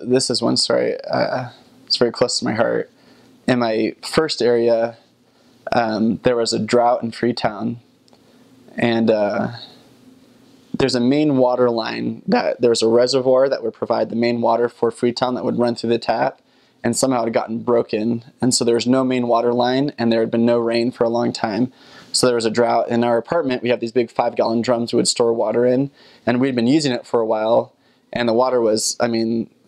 This is one story. It's very close to my heart. In my first area, there was a drought in Freetown, and there's a main water line there was a reservoir that would provide the main water for Freetown that would run through the tap, and somehow it had gotten broken, and so there was no main water line, and there had been no rain for a long time. So there was a drought. In our apartment, we have these big 5-gallon drums we would store water in, and we'd been using it for a while, and the water was,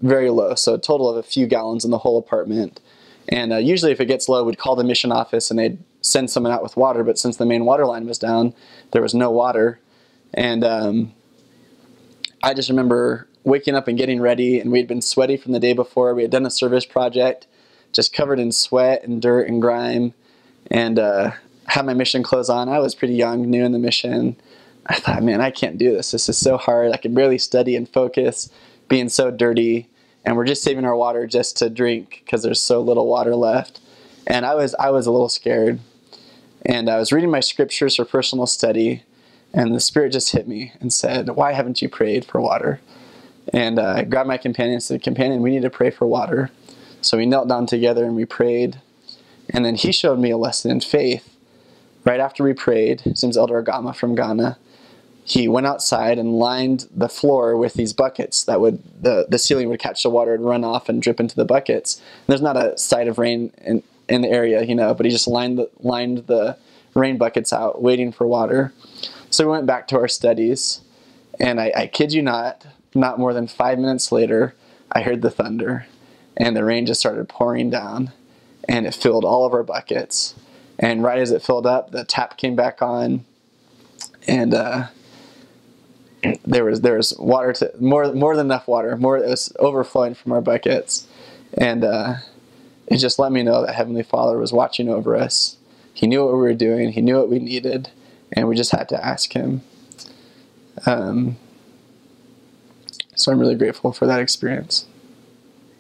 very low, so a total of a few gallons in the whole apartment. And usually if it gets low, we'd call the mission office and they'd send someone out with water, but since the main water line was down, there was no water. And I just remember waking up and getting ready, and we'd been sweaty from the day before. We had done a service project, just covered in sweat and dirt and grime, and had my mission clothes on. I was pretty young, new in the mission. I thought, man, I can't do this. This is so hard. I can barely study and focus, being so dirty, and we're just saving our water just to drink because there's so little water left. And I was a little scared. And I was reading my scriptures for personal study, and the Spirit just hit me and said, why haven't you prayed for water? And I grabbed my companion and said, companion, we need to pray for water. So we knelt down together and we prayed. And then he showed me a lesson in faith. Right after we prayed, his name's Elder Agama from Ghana, he went outside and lined the floor with these buckets that would, the ceiling would catch the water and run off and drip into the buckets. And there's not a sight of rain in the area, but he just lined the rain buckets out, waiting for water. So we went back to our studies, and I kid you not more than 5 minutes later, I heard the thunder, and the rain just started pouring down, and it filled all of our buckets. And right as it filled up, the tap came back on, and there was water, more than enough water. It was overflowing from our buckets, and it just let me know that Heavenly Father was watching over us. He knew what we were doing. He knew what we needed, and we just had to ask Him. So I'm really grateful for that experience.